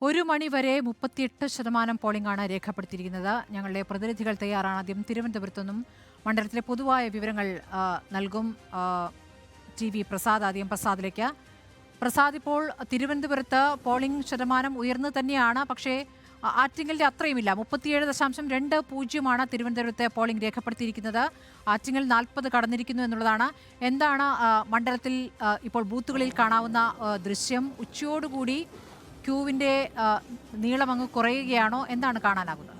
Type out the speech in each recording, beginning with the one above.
1 മണി വരെ 38% പോളിംഗാണ് രേഖപ്പെടുത്തിയിരിക്കുന്നത്. ഞങ്ങളുടെ പ്രതിനിധികൾ തയ്യാറാണ്. ആദ്യം തിരുവനന്തപുരത്തു നിന്നും മണ്ഡലത്തിലെ പൊതുവായ വിവരങ്ങൾ നൽകും TV പ്രസാദ്. ആദ്യം പ്രസാദിലേക്ക്. പ്രസാദ്, ഇപ്പോൾ തിരുവനന്തപുരത്ത് പോളിംഗ് ശതമാനം ഉയർന്നു തന്നെയാണ്, പക്ഷേ ആറ്റിങ്ങലിൻ്റെ അത്രയുമില്ല. 37.20 തിരുവനന്തപുരത്തെ പോളിംഗ് രേഖപ്പെടുത്തിയിരിക്കുന്നത്. ആറ്റിങ്ങൽ 40 കടന്നിരിക്കുന്നു എന്നുള്ളതാണ്. എന്താണ് മണ്ഡലത്തിൽ ഇപ്പോൾ ബൂത്തുകളിൽ കാണാവുന്ന ദൃശ്യം? ഉച്ചയോടുകൂടി ക്യൂവിൻ്റെ നീളം അങ്ങ് കുറയുകയാണോ? എന്താണ് കാണാനാകുന്നത്?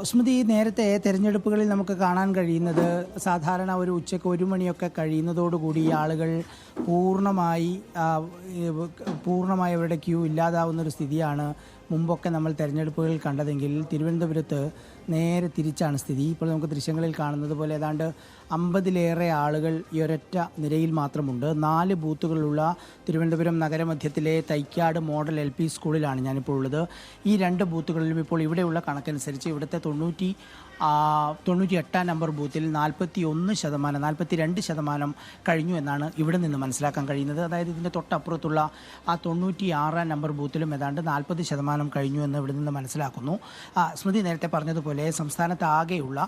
സ്മൃതി, നേരത്തെ തെരഞ്ഞെടുപ്പുകളിൽ നമുക്ക് കാണാൻ കഴിയുന്നത് സാധാരണ ഒരു ഉച്ചയ്ക്ക് 1 മണിയൊക്കെ കഴിയുന്നതോടുകൂടി ആളുകൾ പൂർണ്ണമായി അവരുടെ ക്യൂ ഇല്ലാതാവുന്നൊരു സ്ഥിതിയാണ് മുമ്പൊക്കെ നമ്മൾ തെരഞ്ഞെടുപ്പുകളിൽ കണ്ടതെങ്കിൽ തിരുവനന്തപുരത്ത് നേരെ തിരിച്ചാണ് സ്ഥിതി. ഇപ്പോൾ നമുക്ക് ദൃശ്യങ്ങളിൽ കാണുന്നത് പോലെ ഏതാണ്ട് 50-ലേറെ ആളുകൾ ഈ ഒരൊറ്റ നിരയിൽ മാത്രമുണ്ട്. 4 ബൂത്തുകളുള്ള തിരുവനന്തപുരം നഗരമധ്യത്തിലെ തൈക്കാട് മോഡൽ LP സ്കൂളിലാണ് ഞാനിപ്പോൾ ഉള്ളത്. ഈ 2 ബൂത്തുകളിലും ഇപ്പോൾ ഇവിടെയുള്ള കണക്കനുസരിച്ച് ഇവിടുത്തെ 98 നമ്പർ ബൂത്തിൽ 42% കഴിഞ്ഞു എന്നാണ് ഇവിടെ നിന്ന് മനസ്സിലാക്കാൻ കഴിയുന്നത്. അതായത് ഇതിൻ്റെ തൊട്ടപ്പുറത്തുള്ള ആ 96 നമ്പർ ബൂത്തിലും ഏതാണ്ട് 40% കഴിഞ്ഞു എന്ന് ഇവിടെ നിന്ന് മനസ്സിലാക്കുന്നു. സ്മൃതി നേരത്തെ പറഞ്ഞതുപോലെ സംസ്ഥാനത്ത് ആകെയുള്ള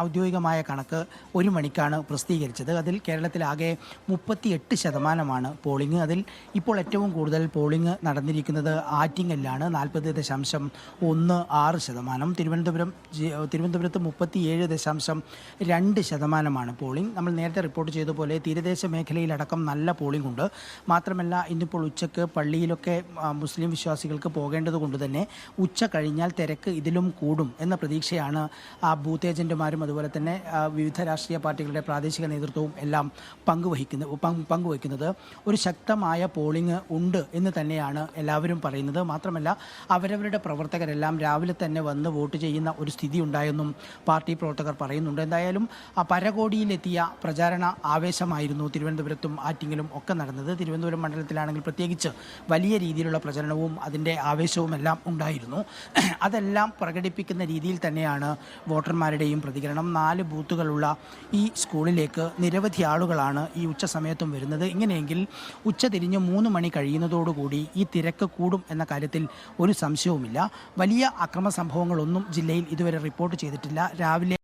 ഔദ്യോഗികമായ കണക്ക് 1 മണിക്കാണ് പ്രസിദ്ധീകരിച്ചത്. അതിൽ കേരളത്തിലാകെ 38% പോളിംഗ്. അതിൽ ഇപ്പോൾ ഏറ്റവും കൂടുതൽ പോളിംഗ് നടന്നിരിക്കുന്നത് ആറ്റിങ്ങലിലാണ്, 40.16%. തിരുവനന്തപുരത്ത് 37.2% പോളിംഗ്. നമ്മൾ നേരത്തെ റിപ്പോർട്ട് ചെയ്തതുപോലെ തീരദേശ മേഖലയിലടക്കം നല്ല പോളിംഗ് ഉണ്ട്. മാത്രമല്ല, ഇന്നിപ്പോൾ ഉച്ചയ്ക്ക് പള്ളിയിലൊക്കെ മുസ്ലിം വിശ്വാസികൾക്ക് പോകേണ്ടത് കൊണ്ട് തന്നെ ഉച്ച കഴിഞ്ഞാൽ തിരക്ക് ഇതിലും കൂടും എന്ന പ്രതീക്ഷയാണ് ബൂത്ത് ഏജന്റുമാരും അതുപോലെ തന്നെ വിവിധ രാഷ്ട്രീയ പാർട്ടികളുടെ പ്രാദേശിക നേതൃത്വവും എല്ലാം പങ്കുവയ്ക്കുന്നത്. ഒരു ശക്തമായ പോളിംഗ് ഉണ്ട് എന്ന് തന്നെയാണ് എല്ലാവരും പറയുന്നത്. മാത്രമല്ല, അവരവരുടെ പ്രവർത്തകരെല്ലാം രാവിലെ തന്നെ വന്ന് വോട്ട് ചെയ്യുന്ന ഒരു സ്ഥിതി ഉണ്ടായെന്നും പാർട്ടി പ്രവർത്തകർ പറയുന്നുണ്ട്. എന്തായാലും പരകോടിയിലെത്തിയ പ്രചാരണ ആവേശമായിരുന്നു തിരുവനന്തപുരത്തും ആറ്റിങ്ങലും ഒക്കെ നടന്നത്. തിരുവനന്തപുരം മണ്ഡലത്തിലാണെങ്കിൽ പ്രത്യേകിച്ച് വലിയ രീതിയിലുള്ള പ്രചരണവും അതിൻ്റെ ആവേശവും എല്ലാം ഉണ്ടായിരുന്നു. അതെല്ലാം പ്രകടിപ്പിക്കുന്ന രീതിയിൽ തന്നെയാണ് വോട്ടർമാരുടെയും പ്രതികരണം. 4 ബൂത്തുകളുള്ള ഈ സ്കൂളിലേക്ക് നിരവധി ആളുകളാണ് ഈ ഉച്ച സമയത്തും വരുന്നത്. ഇങ്ങനെയെങ്കിൽ ഉച്ച തിരിഞ്ഞ് 3 മണി കഴിയുന്നതോടുകൂടി ഈ തിരക്ക് കൂടും എന്ന കാര്യത്തിൽ ഒരു സംശയവുമില്ല. വലിയ അക്രമ സംഭവങ്ങളൊന്നും ജില്ലയിൽ ഇതുവരെ റിപ്പോർട്ട് ചെയ്തിട്ടില്ല. രാവിലെ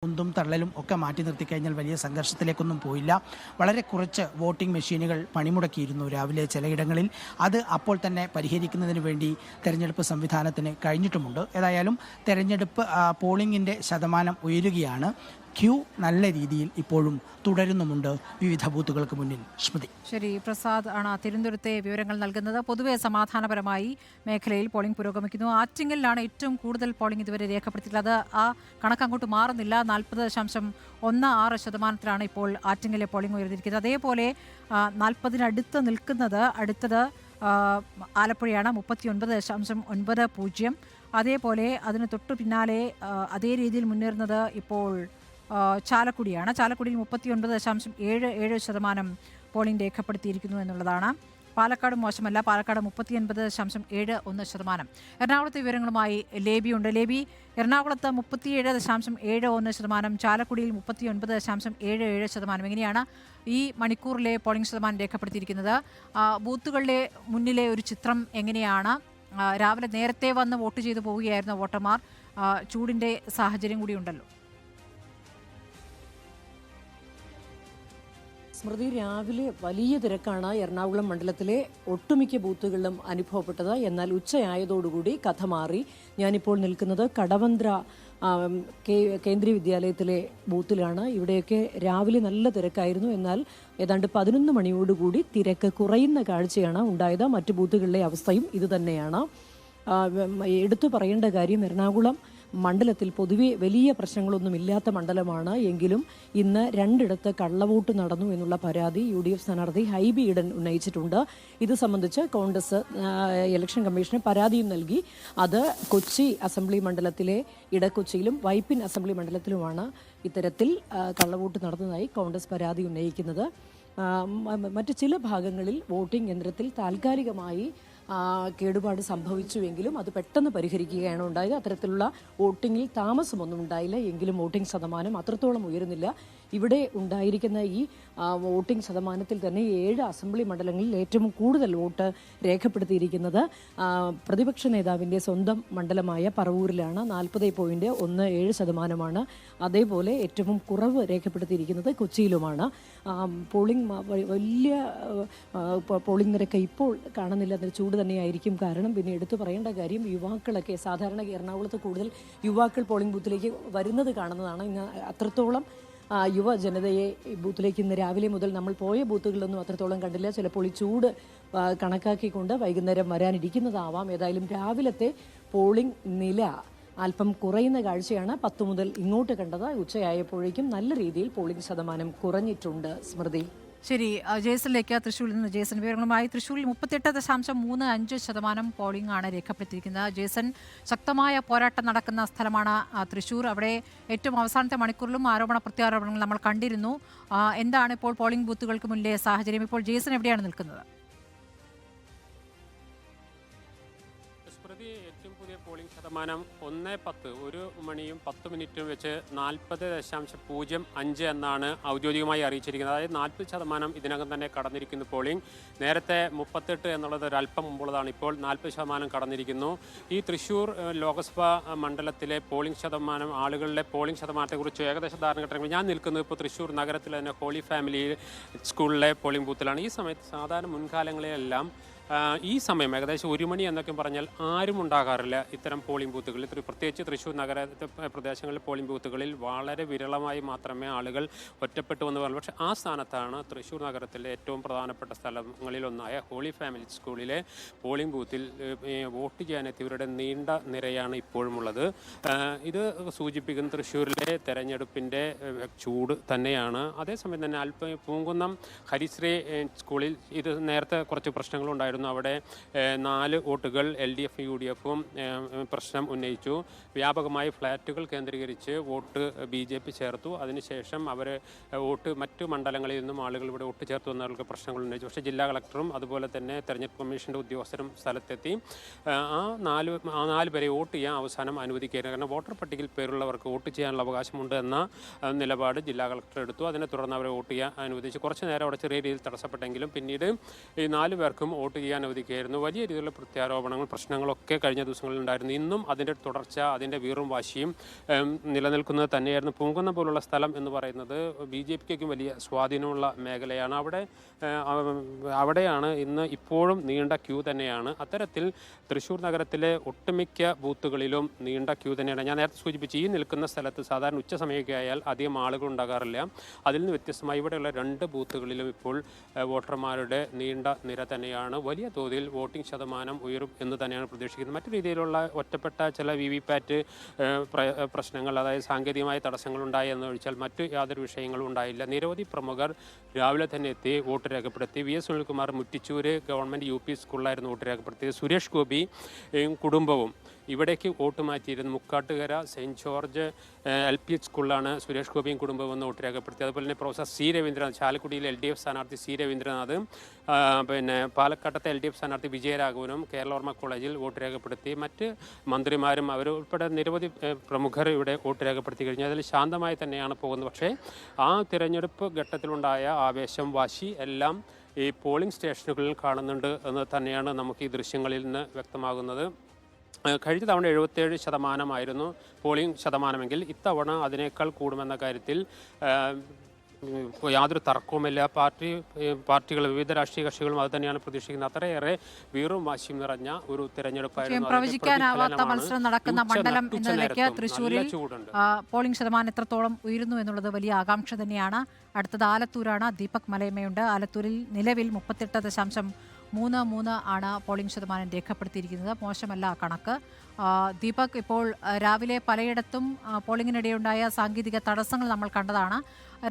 ഉന്തും തള്ളലും ഒക്കെ മാറ്റി നിർത്തിക്കഴിഞ്ഞാൽ വലിയ സംഘർഷത്തിലേക്കൊന്നും പോയില്ല. വളരെ കുറച്ച് വോട്ടിംഗ് മെഷീനുകൾ പണിമുടക്കിയിരുന്നു രാവിലെ ചിലയിടങ്ങളിൽ. അത് അപ്പോൾ തന്നെ പരിഹരിക്കുന്നതിന് വേണ്ടി തെരഞ്ഞെടുപ്പ് സംവിധാനത്തിന് കഴിഞ്ഞിട്ടുമുണ്ട്. ഏതായാലും തെരഞ്ഞെടുപ്പ് പോളിംഗിൻ്റെ ശതമാനം ഉയരുകയാണ്. ക്യൂ നല്ല രീതിയിൽ ഇപ്പോഴും തുടരുന്നുമുണ്ട് വിവിധ ബൂത്തുകൾക്ക് മുന്നിൽ. സ്മൃതി. ശരി, പ്രസാദ് ആണ് തിരുവനന്തപുരത്തെ വിവരങ്ങൾ നൽകുന്നത്. പൊതുവെ സമാധാനപരമായി മേഖലയിൽ പോളിംഗ് പുരോഗമിക്കുന്നു. ആറ്റിങ്ങലിലാണ് ഏറ്റവും കൂടുതൽ പോളിംഗ് ഇതുവരെ രേഖപ്പെടുത്തിയിട്ടുള്ളത്. ആ കണക്ക് അങ്ങോട്ട് മാറുന്നില്ല. 40.16% ഇപ്പോൾ ആറ്റിങ്ങലിലെ പോളിംഗ് ഉയർന്നിരിക്കുന്നത്. അതേപോലെ 40-നടുത്ത് നിൽക്കുന്നത് അടുത്തത് ആലപ്പുഴയാണ്, 39.90. അതേപോലെ അതിന് തൊട്ടു പിന്നാലെ അതേ രീതിയിൽ മുന്നേറുന്നത് ഇപ്പോൾ ചാലക്കുടിയാണ്. ചാലക്കുടിയിൽ 39.77% പോളിംഗ് രേഖപ്പെടുത്തിയിരിക്കുന്നു എന്നുള്ളതാണ്. പാലക്കാട് മോശമല്ല, പാലക്കാട് 39.71%. എറണാകുളത്തെ വിവരങ്ങളുമായി ലേബി ഉണ്ട്. ലേബി, എറണാകുളത്ത് 37.71%, ചാലക്കുടിയിൽ 39.77%. എങ്ങനെയാണ് ഈ മണിക്കൂറിലെ പോളിംഗ് ശതമാനം രേഖപ്പെടുത്തിയിരിക്കുന്നത്? ബൂത്തുകളിലെ മുന്നിലെ ഒരു ചിത്രം എങ്ങനെയാണ്? രാവിലെ നേരത്തെ വന്ന് വോട്ട് ചെയ്തു പോവുകയായിരുന്നു വോട്ടർമാർ. ചൂടിൻ്റെ സാഹചര്യം കൂടി ഉണ്ടല്ലോ. സ്മൃതി, രാവിലെ വലിയ തിരക്കാണ് എറണാകുളം മണ്ഡലത്തിലെ ഒട്ടുമിക്ക ബൂത്തുകളിലും അനുഭവപ്പെട്ടത്. എന്നാൽ ഉച്ചയായതോടുകൂടി കഥ മാറി. ഞാനിപ്പോൾ നിൽക്കുന്നത് കടവന്ത്ര കേന്ദ്രീയ വിദ്യാലയത്തിലെ ബൂത്തിലാണ്. ഇവിടെയൊക്കെ രാവിലെ നല്ല തിരക്കായിരുന്നു. എന്നാൽ ഏതാണ്ട് 11 മണിയോടുകൂടി തിരക്ക് കുറയുന്ന കാഴ്ചയാണ് ഉണ്ടായത്. മറ്റു ബൂത്തുകളിലെ അവസ്ഥയും ഇതുതന്നെയാണ്. എടുത്തു പറയേണ്ട കാര്യം, എറണാകുളം മണ്ഡലത്തിൽ പൊതുവെ വലിയ പ്രശ്നങ്ങളൊന്നും ഇല്ലാത്ത മണ്ഡലമാണ്. എങ്കിലും ഇന്ന് 2 കള്ളവോട്ട് നടന്നു എന്നുള്ള പരാതി UDF സ്ഥാനാർത്ഥി ഹൈബി ഈഡൻ ഉന്നയിച്ചിട്ടുണ്ട്. ഇത് സംബന്ധിച്ച് കോൺഗ്രസ് ഇലക്ഷൻ കമ്മീഷന് പരാതിയും നൽകി. അത് കൊച്ചി അസംബ്ലി മണ്ഡലത്തിലെ ഇടക്കൊച്ചിയിലും വൈപ്പിൻ അസംബ്ലി മണ്ഡലത്തിലുമാണ് ഇത്തരത്തിൽ കള്ളവോട്ട് നടന്നതായി കോൺഗ്രസ് പരാതി ഉന്നയിക്കുന്നത്. മറ്റ് ചില ഭാഗങ്ങളിൽ വോട്ടിംഗ് യന്ത്രത്തിൽ താൽക്കാലികമായി കേടുപാട് സംഭവിച്ചുവെങ്കിലും അത് പെട്ടെന്ന് പരിഹരിക്കുകയാണ് ഉണ്ടായത്. അത്തരത്തിലുള്ള വോട്ടിങ്ങിൽ താമസമൊന്നും ഉണ്ടായില്ല. എങ്കിലും വോട്ടിംഗ് ശതമാനം അത്രത്തോളം ഉയരുന്നില്ല. ഇവിടെ ഉണ്ടായിരിക്കുന്ന ഈ വോട്ടിംഗ് ശതമാനത്തിൽ തന്നെ 7 അസംബ്ലി മണ്ഡലങ്ങളിൽ ഏറ്റവും കൂടുതൽ വോട്ട് രേഖപ്പെടുത്തിയിരിക്കുന്നത് പ്രതിപക്ഷ നേതാവിൻ്റെ സ്വന്തം മണ്ഡലമായ പറവൂരിലാണ്. 40.17%. അതേപോലെ ഏറ്റവും കുറവ് രേഖപ്പെടുത്തിയിരിക്കുന്നത് കൊച്ചിയിലുമാണ്. വലിയ പോളിംഗ് നിരക്ക് ഇപ്പോൾ കാണുന്നില്ല. അതിന് ചൂട് തന്നെയായിരിക്കും കാരണം. പിന്നെ എടുത്തു പറയേണ്ട കാര്യം, യുവാക്കളൊക്കെ സാധാരണ എറണാകുളത്ത് കൂടുതൽ യുവാക്കൾ പോളിംഗ് ബൂത്തിലേക്ക് വരുന്നത് കാണുന്നതാണ്. ഇന്ന് അത്രത്തോളം യുവജനതയെ ബൂത്തിലേക്ക് ഇന്ന് രാവിലെ മുതൽ നമ്മൾ പോയ ബൂത്തുകളിലൊന്നും അത്രത്തോളം കണ്ടില്ല. ചിലപ്പോൾ ഈ ചൂട് കണക്കാക്കിക്കൊണ്ട് വൈകുന്നേരം വരാനിരിക്കുന്നതാവാം. ഏതായാലും രാവിലത്തെ പോളിംഗ് നില അല്പം കുറയുന്ന കാഴ്ചയാണ് 10 മുതൽ ഇങ്ങോട്ട് കണ്ടത്. ഉച്ചയായപ്പോഴേക്കും നല്ല രീതിയിൽ പോളിംഗ് ശതമാനം കുറഞ്ഞിട്ടുണ്ട്. സ്മൃതി. ശരി, ജേസനിലേക്ക് തൃശ്ശൂരിൽ നിന്ന് ജേസൻ വിവരങ്ങളുമായി. തൃശ്ശൂരിൽ 38.35% പോളിംഗ് ആണ് രേഖപ്പെടുത്തിയിരിക്കുന്നത്. ജേസൻ, ശക്തമായ പോരാട്ടം നടക്കുന്ന സ്ഥലമാണ് തൃശ്ശൂർ. അവിടെ ഏറ്റവും അവസാനത്തെ മണിക്കൂറിലും ആരോപണ പ്രത്യാരോപണങ്ങൾ നമ്മൾ കണ്ടിരുന്നു. എന്താണ് ഇപ്പോൾ പോളിംഗ് ബൂത്തുകൾക്ക് മുന്നിലെ സാഹചര്യം? ഇപ്പോൾ ജേസൻ എവിടെയാണ് നിൽക്കുന്നത്? ഏറ്റവും പുതിയ പോളിംഗ് ശതമാനം 1:10, 1 മണിയും 10 മിനിറ്റും വെച്ച് 40.05 എന്നാണ് ഔദ്യോഗികമായി അറിയിച്ചിരിക്കുന്നത്. അതായത് 40% ഇതിനകം തന്നെ കടന്നിരിക്കുന്നു പോളിംഗ്. നേരത്തെ 38 എന്നുള്ളത് ഒരല്പം മുമ്പുള്ളതാണ്. ഇപ്പോൾ 40% കടന്നിരിക്കുന്നു. ഈ തൃശ്ശൂർ ലോക്സഭാ മണ്ഡലത്തിലെ പോളിംഗ് ശതമാനം, ആളുകളുടെ പോളിംഗ് ശതമാനത്തെക്കുറിച്ച് ഏകദേശ ധാരണ കിട്ടണമെങ്കിൽ ഞാൻ നിൽക്കുന്നത് ഇപ്പോൾ തൃശ്ശൂർ നഗരത്തിലെ തന്നെ ഹോളി ഫാമിലി സ്കൂളിലെ പോളിംഗ് ബൂത്തിലാണ്. ഈ സമയത്ത് സാധാരണ മുൻകാലങ്ങളിലെല്ലാം ഈ സമയം ഏകദേശം 1 മണി എന്നൊക്കെ പറഞ്ഞാൽ ആരും ഉണ്ടാകാറില്ല ഇത്തരം പോളിംഗ് ബൂത്തുകളിൽ. പ്രത്യേകിച്ച് തൃശ്ശൂർ നഗര പ്രദേശങ്ങളിലെ പോളിംഗ് ബൂത്തുകളിൽ വളരെ വിരളമായി മാത്രമേ ആളുകൾ ഒറ്റപ്പെട്ടു എന്ന് പറഞ്ഞു. പക്ഷേ ആ സ്ഥാനത്താണ് തൃശ്ശൂർ നഗരത്തിലെ ഏറ്റവും പ്രധാനപ്പെട്ട സ്ഥലങ്ങളിലൊന്നായ ഹോളി ഫാമിലി സ്കൂളിലെ പോളിംഗ് ബൂത്തിൽ വോട്ട് ചെയ്യാനെത്തിയവരുടെ നീണ്ട നിരയാണ് ഇപ്പോഴുമുള്ളത്. ഇത് സൂചിപ്പിക്കുന്ന തൃശ്ശൂരിലെ തെരഞ്ഞെടുപ്പിൻ്റെ ചൂട് തന്നെയാണ്. അതേസമയം തന്നെ പൂങ്കുന്നം ഹരിശ്രീ സ്കൂളിൽ ഇത് നേരത്തെ കുറച്ച് പ്രശ്നങ്ങളുണ്ടായിരുന്നു. അവിടെ 4 വോട്ടുകൾ LDF UDFും പ്രശ്നം ഉന്നയിച്ചു. വ്യാപകമായി ഫ്ലാറ്റുകൾ കേന്ദ്രീകരിച്ച് വോട്ട് BJP ചേർത്തു. അതിനുശേഷം അവർ വോട്ട് മറ്റു മണ്ഡലങ്ങളിൽ നിന്നും ആളുകൾ ഇവിടെ വോട്ട് ചേർത്തു എന്നവർക്ക് പ്രശ്നങ്ങൾ ഉന്നയിച്ചു. പക്ഷേ ജില്ലാ കളക്ടറും അതുപോലെ തന്നെ തെരഞ്ഞെടുപ്പ് കമ്മീഷൻ്റെ ഉദ്യോഗസ്ഥരും സ്ഥലത്തെത്തി ആ 4 പേരെ വോട്ട് ചെയ്യാൻ അവസാനം അനുവദിക്കുകയായിരുന്നു. കാരണം വോട്ടർ പട്ടികയിൽ പേരുള്ളവർക്ക് വോട്ട് ചെയ്യാനുള്ള അവകാശമുണ്ട് എന്ന നിലപാട് ജില്ലാ കളക്ടർ എടുത്തു. അതിനെ തുടർന്ന് അവരെ വോട്ട് ചെയ്യാൻ അനുവദിച്ചു. കുറച്ച് നേരം അവിടെ ചെറിയ രീതിയിൽ തടസ്സപ്പെട്ടെങ്കിലും പിന്നീട് ഈ 4 പേർക്കും വോട്ട് ചെയ്യാൻ അനുവദിക്കുകയായിരുന്നു. വലിയ രീതിയിലുള്ള പ്രത്യാരോപണങ്ങൾ, പ്രശ്നങ്ങളൊക്കെ കഴിഞ്ഞ ദിവസങ്ങളിൽ ഉണ്ടായിരുന്നു. ഇന്നും അതിൻ്റെ തുടർച്ച, അതിൻ്റെ വീറും വാശിയും നിലനിൽക്കുന്നത് തന്നെയായിരുന്നു. പൂങ്കുന്നം പോലുള്ള സ്ഥലം എന്ന് പറയുന്നത് BJPക്കും വലിയ സ്വാധീനമുള്ള മേഖലയാണ്. അവിടെയാണ് ഇന്ന് ഇപ്പോഴും നീണ്ട ക്യൂ തന്നെയാണ്. അത്തരത്തിൽ തൃശ്ശൂർ നഗരത്തിലെ ഒട്ടുമിക്ക ബൂത്തുകളിലും നീണ്ട ക്യൂ തന്നെയാണ്. ഞാൻ നേരത്തെ സൂചിപ്പിച്ച് ഈ നിൽക്കുന്ന സ്ഥലത്ത് സാധാരണ ഉച്ച സമയമൊക്കെ ആയാൽ അധികം ആളുകൾ ഉണ്ടാകാറില്ല. അതിൽ നിന്ന് വ്യത്യസ്തമായി ഇവിടെയുള്ള 2 ബൂത്തുകളിലും ഇപ്പോൾ വോട്ടർമാരുടെ നീണ്ട നിര തന്നെയാണ്. വലിയ തോതിൽ വോട്ടിംഗ് ശതമാനം ഉയരും എന്ന് തന്നെയാണ് പ്രതീക്ഷിക്കുന്നത്. മറ്റു രീതിയിലുള്ള ഒറ്റപ്പെട്ട ചില VVPAT പ്രശ്നങ്ങൾ, അതായത് സാങ്കേതികമായ തടസ്സങ്ങളുണ്ടായി എന്നൊഴിച്ചാൽ മറ്റു യാതൊരു വിഷയങ്ങളും ഉണ്ടായില്ല. നിരവധി പ്രമുഖർ രാവിലെ തന്നെ എത്തി വോട്ട് രേഖപ്പെടുത്തി. VS Sunilkumar Muttichur government UP സ്കൂളിലായിരുന്നു വോട്ട് രേഖപ്പെടുത്തിയത്. സുരേഷ് ഗോപി കുടുംബവും ഇവിടേക്ക് വോട്ട് മാറ്റിയിരുന്നു. മുക്കാട്ടുകര സെൻറ്റ് ജോർജ് LP സ്കൂളിലാണ് സുരേഷ് ഗോപിയും കുടുംബവും വന്ന് വോട്ട് രേഖപ്പെടുത്തി. അതുപോലെ തന്നെ പ്രൊഫസർ C രവീന്ദ്രനാഥ്, ചാലക്കുടിയിലെ LDF സ്ഥാനാർത്ഥി C രവീന്ദ്രനാഥ്, പിന്നെ പാലക്കാട്ടത്തെ LDF സ്ഥാനാർത്ഥി വിജയരാഘവനും കേരളവർമ്മ കോളേജിൽ വോട്ട് രേഖപ്പെടുത്തി. മറ്റ് മന്ത്രിമാരും അവരുൾപ്പെടെ നിരവധി പ്രമുഖർ ഇവിടെ വോട്ട് രേഖപ്പെടുത്തി കഴിഞ്ഞു. അതിൽ ശാന്തമായി തന്നെയാണ് പോകുന്നത്. പക്ഷേ ആ തിരഞ്ഞെടുപ്പ് ഘട്ടത്തിലുണ്ടായ ആവേശം, വാശി എല്ലാം ഈ പോളിംഗ് സ്റ്റേഷനുകളിൽ കാണുന്നുണ്ട് എന്ന് തന്നെയാണ് നമുക്ക് ഈ ദൃശ്യങ്ങളിൽ നിന്ന് വ്യക്തമാകുന്നത്. കഴിഞ്ഞ തവണ 77% പോളിംഗ് ശതമാനമെങ്കിൽ ഇത്തവണ അതിനേക്കാൾ കൂടുമെന്ന കാര്യത്തിൽ യാതൊരു തർക്കവുമില്ല. പാർട്ടികൾ, വിവിധ രാഷ്ട്രീയ കക്ഷികളും അത് തന്നെയാണ് പ്രതീക്ഷിക്കുന്നത്. അത്രയേറെ വീറും വാശിയും നിറഞ്ഞ ഒരു തിരഞ്ഞെടുപ്പായിരുന്നു. പ്രവചിക്കാനാവാത്ത മത്സരം നടക്കുന്ന മണ്ഡലം എന്ന നിലയ്ക്ക് തൃശ്ശൂരിൽ പോളിംഗ് ശതമാനം എത്രത്തോളം ഉയരുന്നു എന്നുള്ളത് വലിയ ആകാംക്ഷ തന്നെയാണ്. അടുത്തത് ആലത്തൂരാണ്. ദീപക് മലയമ്മയുണ്ട്. ആലത്തൂരിൽ നിലവിൽ 38.33 ആണ് പോളിംഗ് ശതമാനം രേഖപ്പെടുത്തിയിരിക്കുന്നത്. മോശമല്ല കണക്ക്. ദീപക്, ഇപ്പോൾ രാവിലെ പലയിടത്തും പോളിംഗിനിടെയുണ്ടായ സാങ്കേതിക തടസ്സങ്ങൾ നമ്മൾ കണ്ടതാണ്.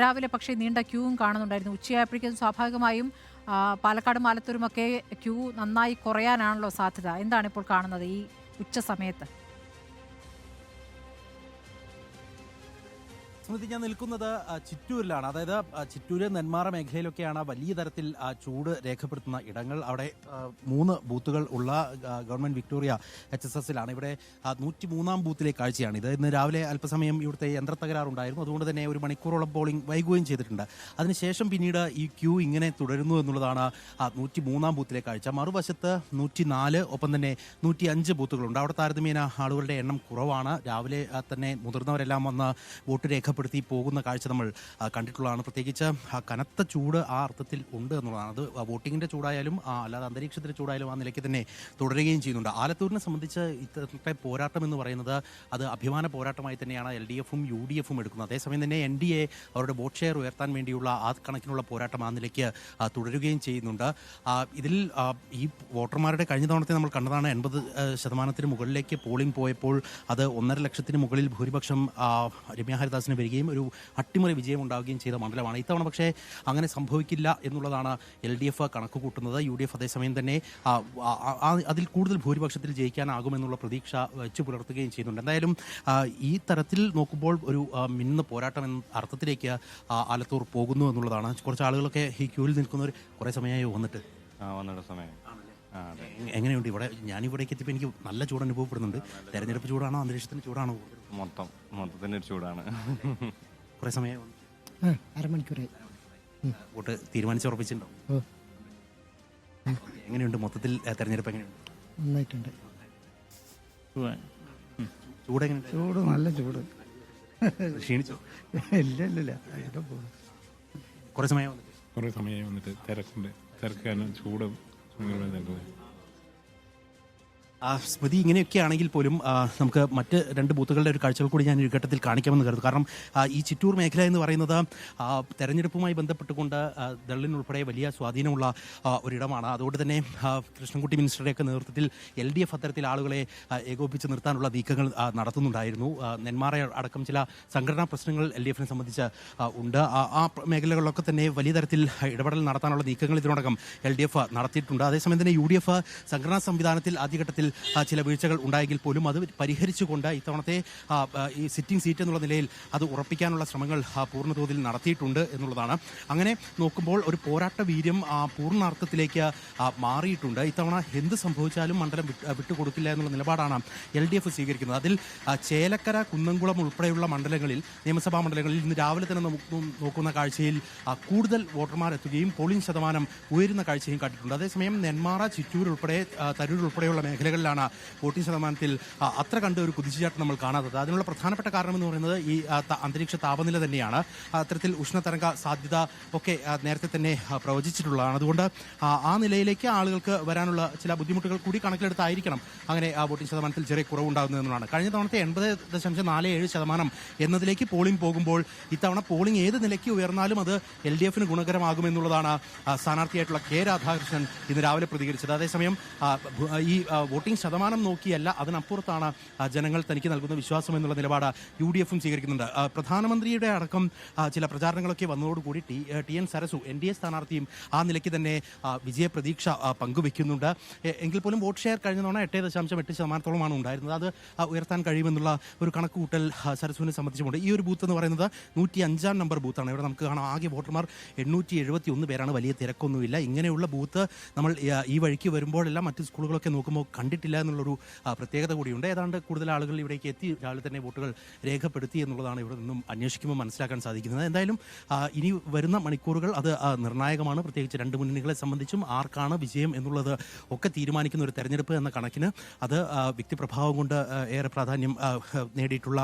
രാവിലെ പക്ഷേ നീണ്ട ക്യൂവും കാണുന്നുണ്ടായിരുന്നു. ഉച്ചയായപ്പോഴേക്കും സ്വാഭാവികമായും പാലക്കാടും ആലത്തൂരുമൊക്കെ ക്യൂ നന്നായി കുറയാനാണല്ലോ സാധ്യത. എന്താണ് ഇപ്പോൾ കാണുന്നത് ഈ ഉച്ച സമയത്ത്? സ്മൃതി, ഞാൻ നിൽക്കുന്നത് ചിറ്റൂരിലാണ്. അതായത് ചിറ്റൂര് നെന്മാറ മേഖലയിലൊക്കെയാണ് വലിയ തരത്തിൽ ചൂട് രേഖപ്പെടുത്തുന്ന ഇടങ്ങൾ. അവിടെ 3 ബൂത്തുകൾ ഉള്ള ഗവൺമെന്റ് വിക്ടോറിയ HSSലാണ്. ഇവിടെ 103-ാം ബൂത്തിലെ കാഴ്ചയാണ് ഇത്. ഇന്ന് രാവിലെ അല്പസമയം ഇവിടുത്തെ യന്ത്രത്തകരാറുണ്ടായിരുന്നു. അതുകൊണ്ട് തന്നെ 1 മണിക്കൂറോളം പോളിംഗ് വൈകുകയും ചെയ്തിട്ടുണ്ട്. അതിനുശേഷം പിന്നീട് ഈ ക്യൂ ഇങ്ങനെ തുടരുന്നു എന്നുള്ളതാണ് 103-ാം ബൂത്തിലെ കാഴ്ച. മറുവശത്ത് 104, ഒപ്പം തന്നെ 105 ബൂത്തുകളുണ്ട്. അവിടെ താരതമ്യേന ആളുകളുടെ എണ്ണം കുറവാണ്. രാവിലെ തന്നെ മുതിർന്നവരെല്ലാം വന്ന് വോട്ട് രേഖപ്പെടുത്തി പോകുന്ന കാഴ്ച നമ്മൾ കണ്ടിട്ടുള്ളതാണ്. പ്രത്യേകിച്ച് കനത്ത ചൂട് ആ അർത്ഥത്തിൽ ഉണ്ട് എന്നുള്ളതാണ്. അത് വോട്ടിങ്ങിന്റെ ചൂടായാലും അല്ലാതെ അന്തരീക്ഷത്തിന്റെ ചൂടായാലും ആ നിലയ്ക്ക് തന്നെ തുടരുകയും ചെയ്യുന്നുണ്ട്. ആലത്തൂരിനെ സംബന്ധിച്ച് ഇത്തരത്തെ പോരാട്ടം എന്ന് പറയുന്നത് അത് അഭിമാന പോരാട്ടമായി തന്നെയാണ് LDFും UDFും എടുക്കുന്നത്. അതേസമയം തന്നെ NDA അവരുടെ വോട്ട് ഷെയർ ഉയർത്താൻ വേണ്ടിയുള്ള ആ കണക്കിനുള്ള പോരാട്ടം ആ നിലയ്ക്ക് തുടരുകയും ചെയ്യുന്നുണ്ട്. ഇതിൽ ഈ വോട്ടർമാരുടെ കഴിഞ്ഞ തവണത്തെ നമ്മൾ കണ്ടതാണ് 80% മുകളിലേക്ക് പോളിംഗ് പോയപ്പോൾ അത് 1.5 ലക്ഷത്തിന് മുകളിൽ ഭൂരിപക്ഷം രമ്യ ഹരിദാസിന് വരികയും ഒരു അട്ടിമറി വിജയം ഉണ്ടാവുകയും ചെയ്ത മണ്ഡലമാണ്. ഇത്തവണ പക്ഷേ അങ്ങനെ സംഭവിക്കില്ല എന്നുള്ളതാണ് LDF കണക്ക് കൂട്ടുന്നത്. UDF അതേസമയം തന്നെ അതിൽ കൂടുതൽ ഭൂരിപക്ഷത്തിൽ ജയിക്കാനാകുമെന്നുള്ള പ്രതീക്ഷ വെച്ച് പുലർത്തുകയും ചെയ്യുന്നുണ്ട്. എന്തായാലും ഈ തരത്തിൽ നോക്കുമ്പോൾ ഒരു മിന്നുന്ന പോരാട്ടം എന്ന അർത്ഥത്തിലേക്ക് ആലത്തൂർ പോകുന്നു എന്നുള്ളതാണ്. കുറച്ച് ആളുകളൊക്കെ ഈ ക്യൂവിൽ നിൽക്കുന്നവർ കുറേ സമയമായി വന്നിട്ട് സമയം എങ്ങനെയുണ്ട് ഇവിടെ? ഞാനിവിടേക്ക് എത്തിയപ്പോൾ എനിക്ക് നല്ല ചൂട് അനുഭവപ്പെടുന്നുണ്ട്. തെരഞ്ഞെടുപ്പ് ചൂടാണോ അന്തരീക്ഷത്തിന് ചൂടാണോ? മൊത്തത്തിൻ്റെ ഒരു ചൂടാണ്. കുറേ സമയം അരമണിക്കൂറായി വോട്ട് തീരുമാനിച്ചുറപ്പിച്ചിട്ടുണ്ടോ? എങ്ങനെയുണ്ട് മൊത്തത്തിൽ തെരഞ്ഞെടുപ്പ്? എങ്ങനെയുണ്ട്? നന്നായിട്ടുണ്ട്. ചൂട് എങ്ങനെയുണ്ട്? ചൂട് നല്ല ചൂട്. ക്ഷീണിച്ചോ? ഇല്ല കുറേ സമയം വന്നിട്ട് തിരക്കാണ് ചൂടും. സ്മൃതി, ഇങ്ങനെയൊക്കെ ആണെങ്കിൽ പോലും നമുക്ക് മറ്റ് 2 ബൂത്തുകളുടെ ഒരു കാഴ്ചകൾ കൂടി ഞാൻ ഈ ഘട്ടത്തിൽ കാണിക്കാമെന്ന് കരുതുന്നു. കാരണം ഈ ചിറ്റൂർ മേഖല എന്ന് പറയുന്നത് തെരഞ്ഞെടുപ്പുമായി ബന്ധപ്പെട്ടുകൊണ്ട് ദളിനുൾപ്പെടെ വലിയ സ്വാധീനമുള്ള ഒരിടമാണ്. അതുകൊണ്ട് തന്നെ കൃഷ്ണൻകുട്ടി മിനിസ്റ്ററുടെയൊക്കെ നേതൃത്വത്തിൽ LDF അത്തരത്തിൽ ആളുകളെ ഏകോപിപ്പിച്ച് നിർത്താനുള്ള നീക്കങ്ങൾ നടത്തുന്നുണ്ടായിരുന്നു. നെന്മാറ അടക്കം ചില സംഘടനാ പ്രശ്നങ്ങൾ LDFനെ സംബന്ധിച്ച് ഉണ്ട്. ആ മേഖലകളിലൊക്കെ തന്നെ വലിയ തരത്തിൽ ഇടപെടൽ നടത്താനുള്ള നീക്കങ്ങൾ ഇതിനോടകം LDF നടത്തിയിട്ടുണ്ട്. അതേസമയം തന്നെ UDF സംഘടനാ സംവിധാനത്തിൽ ആദ്യഘട്ടത്തിൽ ചില വീഴ്ചകൾ ഉണ്ടായെങ്കിൽ പോലും അത് പരിഹരിച്ചുകൊണ്ട് ഇത്തവണത്തെ ഈ സിറ്റിംഗ് സീറ്റ് എന്നുള്ള നിലയിൽ അത് ഉറപ്പിക്കാനുള്ള ശ്രമങ്ങൾ പൂർണ്ണതോതിൽ നടത്തിയിട്ടുണ്ട് എന്നുള്ളതാണ്. അങ്ങനെ നോക്കുമ്പോൾ ഒരു പോരാട്ട വീര്യം പൂർണ്ണാർത്ഥത്തിലേക്ക് മാറിയിട്ടുണ്ട്. ഇത്തവണ എന്ത് സംഭവിച്ചാലും മണ്ഡലം വിട്ടുകൊടുക്കില്ല എന്നുള്ള നിലപാടാണ് LDF സ്വീകരിക്കുന്നത്. അതിൽ ചേലക്കര, കുന്നംകുളം ഉൾപ്പെടെയുള്ള മണ്ഡലങ്ങളിൽ, നിയമസഭാ മണ്ഡലങ്ങളിൽ ഇന്ന് രാവിലെ തന്നെ നോക്കുന്ന കാഴ്ചയിൽ കൂടുതൽ വോട്ടർമാർ എത്തുകയും പോളിംഗ് ശതമാനം ഉയരുന്ന കാഴ്ചയും കണ്ടിട്ടുണ്ട്. അതേസമയം നെന്മാറ, ചിറ്റൂർ ഉൾപ്പെടെ തരൂർ ഉൾപ്പെടെയുള്ള മേഖലകളിലാണ് വോട്ടിംഗ് ശതമാനത്തിൽ അത്ര കണ്ട് ഒരു കുതിച്ചുചാട്ടം നമ്മൾ കാണാത്തത്. അതിനുള്ള പ്രധാനപ്പെട്ട കാരണം എന്ന് പറയുന്നത് ഈ അന്തരീക്ഷ താപനില തന്നെയാണ്. അത്തരത്തിൽ ഉഷ്ണതരംഗ സാധ്യത ഒക്കെ നേരത്തെ തന്നെ പ്രവചിച്ചിട്ടുള്ളതാണ്. അതുകൊണ്ട് ആ നിലയിലേക്ക് ആളുകൾക്ക് വരാനുള്ള ചില ബുദ്ധിമുട്ടുകൾ കൂടി കണക്കിലെടുത്തായിരിക്കണം അങ്ങനെ വോട്ടിംഗ് ശതമാനത്തിൽ ചെറിയ കുറവുണ്ടാകുന്നതെന്നാണ്. കഴിഞ്ഞ തവണത്തെ 80.47% എന്നതിലേക്ക് പോളിംഗ് പോകുമ്പോൾ ഇത്തവണ പോളിംഗ് ഏത് നിലയ്ക്ക് ഉയർന്നാലും അത് LDFന് ഗുണകരമാകുമെന്നുള്ളതാണ് സ്ഥാനാർത്ഥിയായിട്ടുള്ള K രാധാകൃഷ്ണൻ ഇന്ന് രാവിലെ പ്രതികരിച്ചത്. അതേസമയം ഈ വോട്ടിംഗ് ശതമാനം നോക്കിയല്ല, അതിനപ്പുറത്താണ് ജനങ്ങൾ തനിക്ക് നൽകുന്ന വിശ്വാസം എന്നുള്ള നിലപാട് UDFും സ്വീകരിക്കുന്നുണ്ട്. പ്രധാനമന്ത്രിയുടെ അടക്കം ചില പ്രചാരണങ്ങളൊക്കെ വന്നതോടുകൂടി TN സരസു NDA സ്ഥാനാർത്ഥിയും ആ നിലയ്ക്ക് തന്നെ വിജയപ്രതീക്ഷ പങ്കുവെക്കുന്നുണ്ട്. എങ്കിൽ പോലും വോട്ട് ഷെയർ കഴിഞ്ഞ തവണ 8.8% ഉണ്ടായിരുന്നത്. അത് ഉയർത്താൻ കഴിയുമെന്നുള്ള ഒരു കണക്കുകൂട്ടൽ സരസുവിനെ സംബന്ധിച്ചുകൊണ്ട് ഈ ഒരു ബൂത്ത് എന്ന് പറയുന്നത് 105-ാം നമ്പർ ബൂത്താണ്. ഇവിടെ നമുക്ക് കാണാം ആകെ വോട്ടർമാർ 871 പേരാണ്. വലിയ തിരക്കൊന്നുമില്ല. ഇങ്ങനെയുള്ള ബൂത്ത് നമ്മൾ ഈ വഴിക്ക് വരുമ്പോഴെല്ലാം മറ്റ് സ്കൂളുകളൊക്കെ നോക്കുമ്പോൾ കണ്ടിട്ടില്ല എന്നുള്ളൊരു പ്രത്യേകത കൂടിയുണ്ട്. ഏതാണ്ട് കൂടുതൽ ആളുകൾ ഇവിടേക്ക് എത്തി രാവിലെ തന്നെ വോട്ടുകൾ രേഖപ്പെടുത്തി എന്നുള്ളതാണ് ഇവിടെ നിന്നും അന്വേഷിക്കുമ്പോൾ മനസ്സിലാക്കാൻ സാധിക്കുന്നത്. എന്തായാലും ഇനി വരുന്ന മണിക്കൂറുകൾ അത് നിർണായകമാണ്. പ്രത്യേകിച്ച് 2 മുന്നണികളെ സംബന്ധിച്ചും ആർക്കാണ് വിജയം എന്നുള്ളത് ഒക്കെ തീരുമാനിക്കുന്ന ഒരു തെരഞ്ഞെടുപ്പ് എന്ന കണക്കിന് അത് വ്യക്തിപ്രഭാവം കൊണ്ട് ഏറെ പ്രാധാന്യം നേടിയിട്ടുള്ള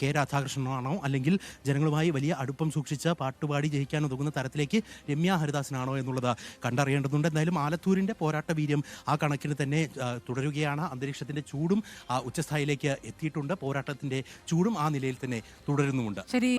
K രാധാകൃഷ്ണനാണോ, അല്ലെങ്കിൽ ജനങ്ങളുമായി വലിയ അടുപ്പം സൂക്ഷിച്ച് പാട്ടുപാടി ജയിക്കാൻ ഒതുങ്ങുന്ന തരത്തിലേക്ക് രമ്യ ഹരിദാസിനാണോ എന്നുള്ളത് കണ്ടറിയേണ്ടതുണ്ട്. എന്തായാലും ആലത്തൂരിൻ്റെ പോരാട്ട വീര്യം ആ കണക്കിന് തന്നെ തുടരുകയാണ്. അന്തരീക്ഷത്തിൻ്റെ ചൂടും ഉച്ചസ്ഥായിലേക്ക് എത്തിയിട്ടുണ്ട്. പോരാട്ടത്തിൻ്റെ ചൂടും ആ നിലയിൽ തന്നെ തുടരുന്നുമുണ്ട്. ശരി.